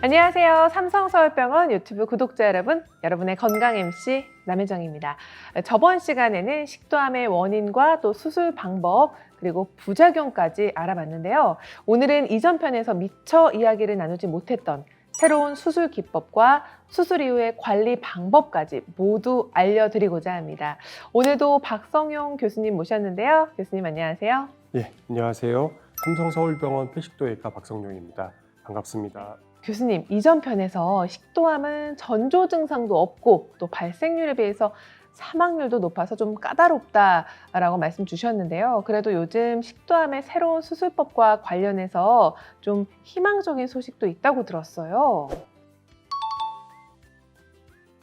안녕하세요. 삼성서울병원 유튜브 구독자 여러분, 여러분의 건강 MC 남혜정입니다. 저번 시간에는 식도암의 원인과 또 수술 방법, 그리고 부작용까지 알아봤는데요. 오늘은 이전 편에서 미처 이야기를 나누지 못했던 새로운 수술 기법과 수술 이후의 관리 방법까지 모두 알려드리고자 합니다. 오늘도 박성용 교수님 모셨는데요. 교수님 안녕하세요. 예, 안녕하세요. 삼성서울병원 폐식도외과 박성용입니다. 반갑습니다. 교수님, 이전 편에서 식도암은 전조 증상도 없고 또 발생률에 비해서 사망률도 높아서 좀 까다롭다라고 말씀 주셨는데요. 그래도 요즘 식도암의 새로운 수술법과 관련해서 좀 희망적인 소식도 있다고 들었어요.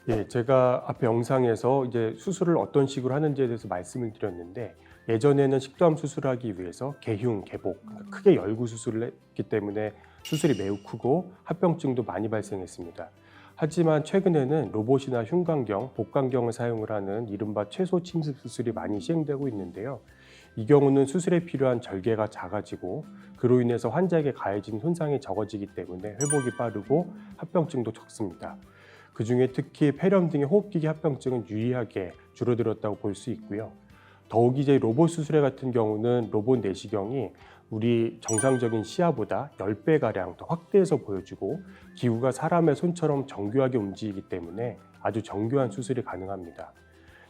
예, 제가 앞에 영상에서 이제 수술을 어떤 식으로 하는지에 대해서 말씀을 드렸는데, 예전에는 식도암 수술하기 위해서 개흉, 개복, 그러니까 크게 열구 수술을 했기 때문에 수술이 매우 크고 합병증도 많이 발생했습니다. 하지만 최근에는 로봇이나 흉곽경, 복강경을 사용을 하는 이른바 최소 침습 수술이 많이 시행되고 있는데요. 이 경우는 수술에 필요한 절개가 작아지고 그로 인해서 환자에게 가해진 손상이 적어지기 때문에 회복이 빠르고 합병증도 적습니다. 그중에 특히 폐렴 등의 호흡기계 합병증은 유의하게 줄어들었다고 볼 수 있고요. 더욱이 이제 로봇 수술에 같은 경우는 로봇 내시경이 우리 정상적인 시야보다 10배가량 더 확대해서 보여주고 기구가 사람의 손처럼 정교하게 움직이기 때문에 아주 정교한 수술이 가능합니다.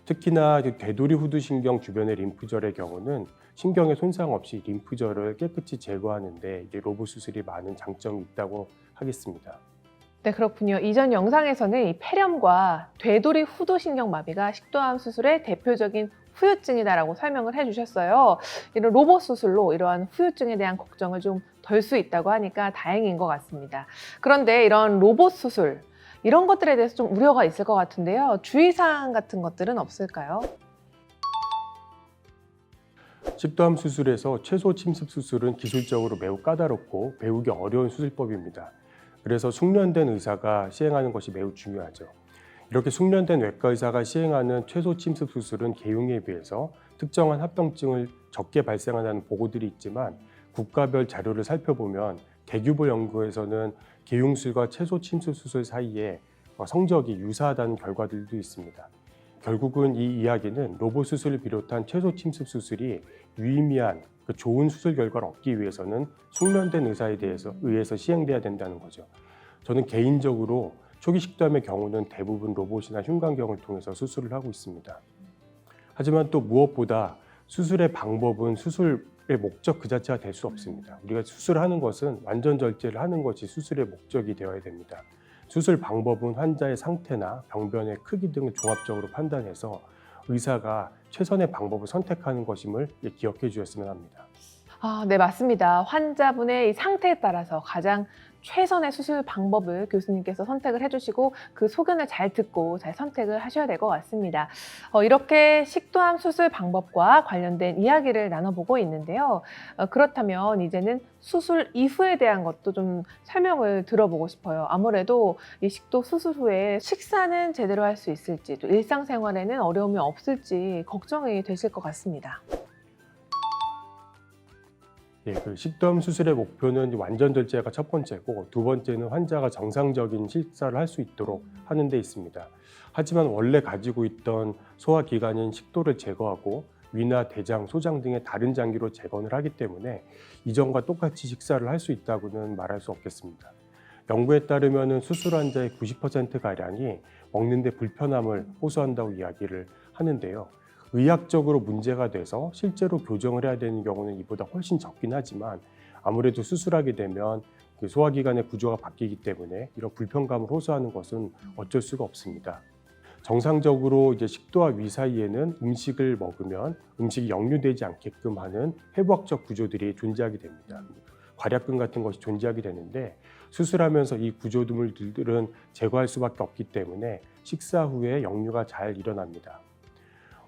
특히나 되돌이 후두신경 주변의 림프절의 경우는 신경에 손상 없이 림프절을 깨끗이 제거하는 데 로봇 수술이 많은 장점이 있다고 하겠습니다. 네, 그렇군요. 이전 영상에서는 이 폐렴과 되돌이 후두신경마비가 식도암 수술의 대표적인 후유증이다라고 설명을 해주셨어요. 이런 로봇 수술로 이러한 후유증에 대한 걱정을 좀 덜 수 있다고 하니까 다행인 것 같습니다. 그런데 이런 로봇 수술, 이런 것들에 대해서 좀 우려가 있을 것 같은데요. 주의사항 같은 것들은 없을까요? 식도암 수술에서 최소 침습 수술은 기술적으로 매우 까다롭고 배우기 어려운 수술법입니다. 그래서 숙련된 의사가 시행하는 것이 매우 중요하죠. 이렇게 숙련된 외과 의사가 시행하는 최소 침습 수술은 개흉에 비해서 특정한 합병증을 적게 발생한다는 보고들이 있지만 국가별 자료를 살펴보면 개규보 연구에서는 개흉술과 최소 침습 수술 사이에 성적이 유사하다는 결과들도 있습니다. 결국은 이 이야기는 로봇 수술을 비롯한 최소 침습 수술이 유의미한 좋은 수술 결과를 얻기 위해서는 숙련된 의사에 의해서 시행돼야 된다는 거죠. 저는 개인적으로 초기 식도암의 경우는 대부분 로봇이나 흉곽경을 통해서 수술을 하고 있습니다. 하지만 또 무엇보다 수술의 방법은 수술의 목적 그 자체가 될 수 없습니다. 우리가 수술하는 것은 완전 절제를 하는 것이 수술의 목적이 되어야 됩니다. 수술 방법은 환자의 상태나 병변의 크기 등을 종합적으로 판단해서 의사가 최선의 방법을 선택하는 것임을 기억해 주셨으면 합니다. 네, 맞습니다. 환자분의 이 상태에 따라서 가장 최선의 수술 방법을 교수님께서 선택을 해주시고 그 소견을 잘 듣고 잘 선택을 하셔야 될 것 같습니다. 이렇게 식도암 수술 방법과 관련된 이야기를 나눠보고 있는데요. 그렇다면 이제는 수술 이후에 대한 것도 좀 설명을 들어보고 싶어요. 아무래도 이 식도 수술 후에 식사는 제대로 할 수 있을지, 또 일상생활에는 어려움이 없을지 걱정이 되실 것 같습니다. 예, 그 식도암 수술의 목표는 완전 절제가 첫 번째고, 두 번째는 환자가 정상적인 식사를 할 수 있도록 하는 데 있습니다. 하지만 원래 가지고 있던 소화기관인 식도를 제거하고 위나 대장, 소장 등의 다른 장기로 재건을 하기 때문에 이전과 똑같이 식사를 할 수 있다고는 말할 수 없겠습니다. 연구에 따르면 수술 환자의 90%가량이 먹는 데 불편함을 호소한다고 이야기를 하는데요. 의학적으로 문제가 돼서 실제로 교정을 해야 되는 경우는 이보다 훨씬 적긴 하지만 아무래도 수술하게 되면 그 소화기관의 구조가 바뀌기 때문에 이런 불편감을 호소하는 것은 어쩔 수가 없습니다. 정상적으로 이제 식도와 위 사이에는 음식을 먹으면 음식이 역류되지 않게끔 하는 해부학적 구조들이 존재하게 됩니다. 괄약근 같은 것이 존재하게 되는데 수술하면서 이 구조물들은 제거할 수밖에 없기 때문에 식사 후에 역류가 잘 일어납니다.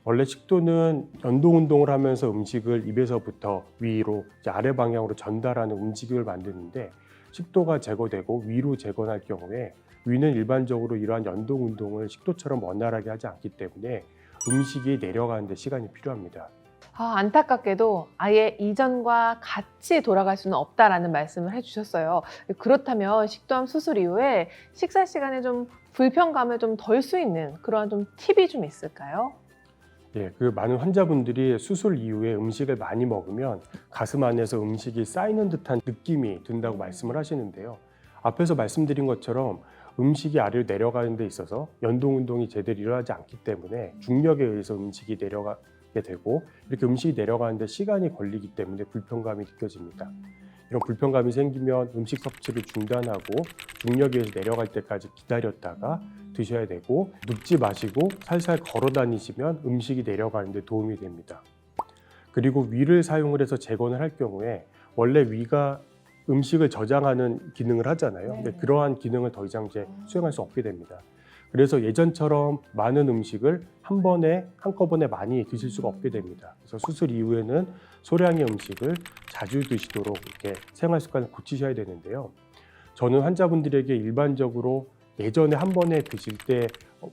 원래 식도는 연동 운동을 하면서 음식을 입에서부터 위로 아래 방향으로 전달하는 움직임을 만드는데 식도가 제거되고 위로 재건할 경우에 위는 일반적으로 이러한 연동 운동을 식도처럼 원활하게 하지 않기 때문에 음식이 내려가는 데 시간이 필요합니다. 안타깝게도 아예 이전과 같이 돌아갈 수는 없다라는 말씀을 해주셨어요. 그렇다면 식도암 수술 이후에 식사 시간에 좀 불편감을 좀 덜 수 있는 그런 좀 팁이 좀 있을까요? 예, 그 많은 환자분들이 수술 이후에 음식을 많이 먹으면 가슴 안에서 음식이 쌓이는 듯한 느낌이 든다고 말씀을 하시는데요. 앞에서 말씀드린 것처럼 음식이 아래로 내려가는 데 있어서 연동 운동이 제대로 일어나지 않기 때문에 중력에 의해서 음식이 내려가게 되고, 이렇게 음식이 내려가는데 시간이 걸리기 때문에 불편감이 느껴집니다. 이런 불편감이 생기면 음식 섭취를 중단하고 중력에 의해서 내려갈 때까지 기다렸다가 드셔야 되고, 눕지 마시고 살살 걸어 다니시면 음식이 내려가는 데 도움이 됩니다. 그리고 위를 사용을 해서 재건을 할 경우에 원래 위가 음식을 저장하는 기능을 하잖아요. 근데 그러한 기능을 더 이상 이제 수행할 수 없게 됩니다. 그래서 예전처럼 많은 음식을 한꺼번에 많이 드실 수가 없게 됩니다. 그래서 수술 이후에는 소량의 음식을 자주 드시도록 이렇게 생활 습관을 고치셔야 되는데요. 저는 환자분들에게 일반적으로 예전에 한 번에 드실 때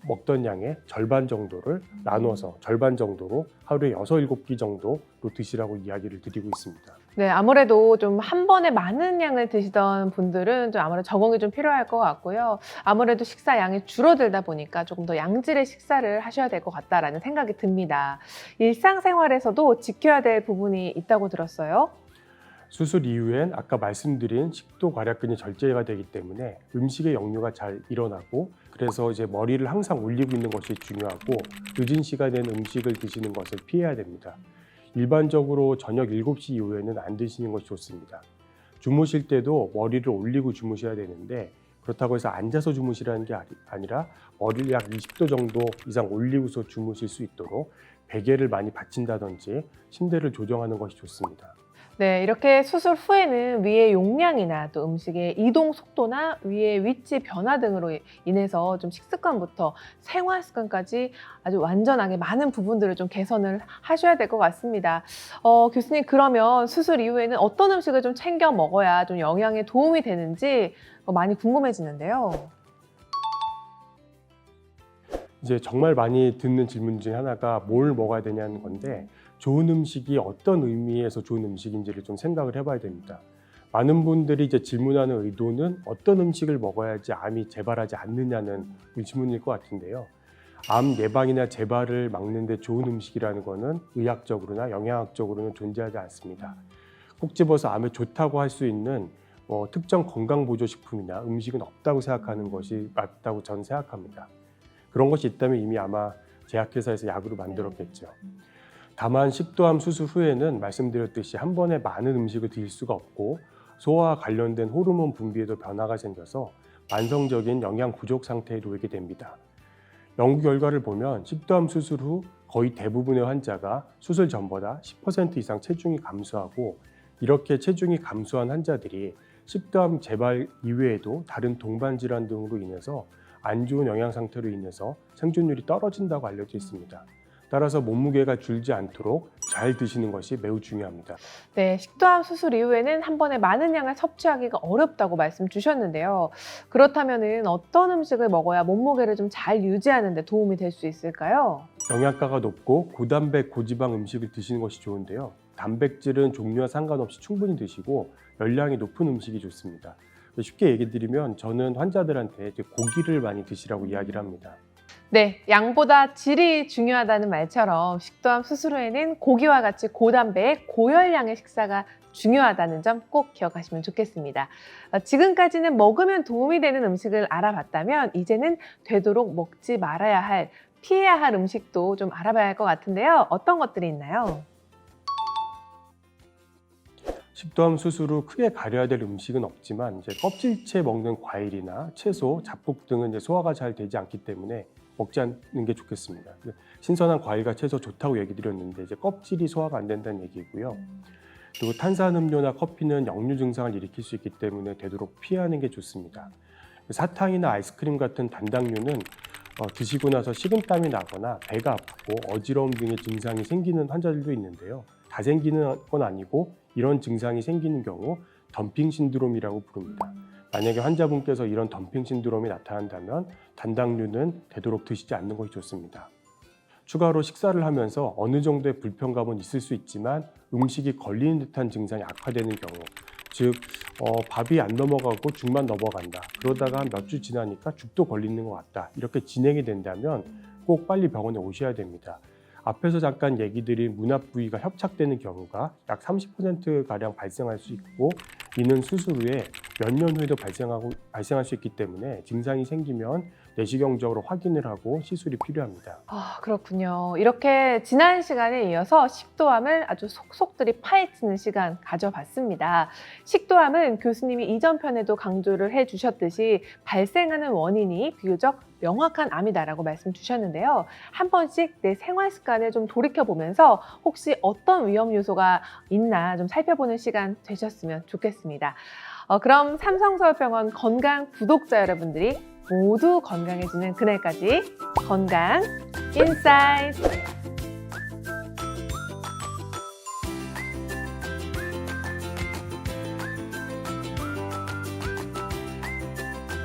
먹던 양의 절반 정도를 나눠서 절반 정도로 하루에 6, 7끼 정도로 드시라고 이야기를 드리고 있습니다. 네, 아무래도 좀 한 번에 많은 양을 드시던 분들은 좀 아무래도 적응이 좀 필요할 것 같고요. 아무래도 식사 양이 줄어들다 보니까 조금 더 양질의 식사를 하셔야 될 것 같다라는 생각이 듭니다. 일상생활에서도 지켜야 될 부분이 있다고 들었어요. 수술 이후엔 아까 말씀드린 식도 괄약근이 절제가 되기 때문에 음식의 역류가 잘 일어나고, 그래서 이제 머리를 항상 올리고 있는 것이 중요하고, 늦은 시간에는 음식을 드시는 것을 피해야 됩니다. 일반적으로 저녁 7시 이후에는 안 드시는 것이 좋습니다. 주무실 때도 머리를 올리고 주무셔야 되는데, 그렇다고 해서 앉아서 주무시라는 게 아니라 머리를 약 20도 정도 이상 올리고서 주무실 수 있도록 베개를 많이 받친다든지 침대를 조정하는 것이 좋습니다. 네, 이렇게 수술 후에는 위의 용량이나 또 음식의 이동 속도나 위의 위치 변화 등으로 인해서 좀 식습관부터 생활 습관까지 아주 완전하게 많은 부분들을 좀 개선을 하셔야 될 것 같습니다. 교수님, 그러면 수술 이후에는 어떤 음식을 좀 챙겨 먹어야 좀 영양에 도움이 되는지 많이 궁금해지는데요. 이제 정말 많이 듣는 질문 중에 하나가 뭘 먹어야 되냐는 건데, 좋은 음식이 어떤 의미에서 좋은 음식인지를 좀 생각을 해봐야 됩니다. 많은 분들이 이제 질문하는 의도는 어떤 음식을 먹어야지 암이 재발하지 않느냐는 질문일 것 같은데요. 암 예방이나 재발을 막는 데 좋은 음식이라는 것은 의학적으로나 영양학적으로는 존재하지 않습니다. 꼭 집어서 암에 좋다고 할 수 있는 특정 건강보조식품이나 음식은 없다고 생각하는 것이 맞다고 저는 생각합니다. 그런 것이 있다면 이미 아마 제약회사에서 약으로 만들었겠죠. 다만 식도암 수술 후에는 말씀드렸듯이 한 번에 많은 음식을 드실 수가 없고, 소화와 관련된 호르몬 분비에도 변화가 생겨서 만성적인 영양 부족 상태에 놓이게 됩니다. 연구 결과를 보면 식도암 수술 후 거의 대부분의 환자가 수술 전보다 10% 이상 체중이 감소하고, 이렇게 체중이 감소한 환자들이 식도암 재발 이외에도 다른 동반 질환 등으로 인해서 안 좋은 영양 상태로 인해서 생존율이 떨어진다고 알려져 있습니다. 따라서 몸무게가 줄지 않도록 잘 드시는 것이 매우 중요합니다. 네, 식도암 수술 이후에는 한 번에 많은 양을 섭취하기가 어렵다고 말씀 주셨는데요. 그렇다면 어떤 음식을 먹어야 몸무게를 좀 잘 유지하는 데 도움이 될 수 있을까요? 영양가가 높고 고단백, 고지방 음식을 드시는 것이 좋은데요. 단백질은 종류와 상관없이 충분히 드시고 열량이 높은 음식이 좋습니다. 쉽게 얘기 드리면 저는 환자들한테 이제 고기를 많이 드시라고 이야기를 합니다. 네, 양보다 질이 중요하다는 말처럼 식도암 수술 후에는 고기와 같이 고단백, 고열량의 식사가 중요하다는 점 꼭 기억하시면 좋겠습니다. 지금까지는 먹으면 도움이 되는 음식을 알아봤다면 이제는 되도록 먹지 말아야 할, 피해야 할 음식도 좀 알아봐야 할 것 같은데요. 어떤 것들이 있나요? 식도암 수술 후 크게 가려야 될 음식은 없지만, 이제 껍질째 먹는 과일이나 채소, 잡곡 등은 이제 소화가 잘 되지 않기 때문에 먹지 않는 게 좋겠습니다. 신선한 과일과 채소 좋다고 얘기 드렸는데 이제 껍질이 소화가 안 된다는 얘기고요. 그리고 탄산음료나 커피는 역류 증상을 일으킬 수 있기 때문에 되도록 피하는 게 좋습니다. 사탕이나 아이스크림 같은 단당류는 드시고 나서 식은땀이 나거나 배가 아프고 어지러움 등의 증상이 생기는 환자들도 있는데요. 다 생기는 건 아니고 이런 증상이 생기는 경우 덤핑 신드롬이라고 부릅니다. 만약에 환자분께서 이런 덤핑 신드롬이 나타난다면 단당류는 되도록 드시지 않는 것이 좋습니다. 추가로 식사를 하면서 어느 정도의 불편감은 있을 수 있지만 음식이 걸리는 듯한 증상이 악화되는 경우, 즉 밥이 안 넘어가고 죽만 넘어간다. 그러다가 한 몇 주 지나니까 죽도 걸리는 것 같다. 이렇게 진행이 된다면 꼭 빨리 병원에 오셔야 됩니다. 앞에서 잠깐 얘기 드린 문합 부위가 협착되는 경우가 약 30%가량 발생할 수 있고, 이는 수술 후에 몇 년 후에도 발생할 수 있기 때문에 증상이 생기면 내시경적으로 확인을 하고 시술이 필요합니다. 아, 그렇군요. 이렇게 지난 시간에 이어서 식도암을 아주 속속들이 파헤치는 시간 가져봤습니다. 식도암은 교수님이 이전 편에도 강조를 해주셨듯이 발생하는 원인이 비교적 명확한 암이다라고 말씀 주셨는데요. 한 번씩 내 생활 습관을 좀 돌이켜보면서 혹시 어떤 위험 요소가 있나 좀 살펴보는 시간 되셨으면 좋겠습니다. 그럼 삼성서울병원 건강 구독자 여러분들이 모두 건강해지는 그날까지 건강 인사이트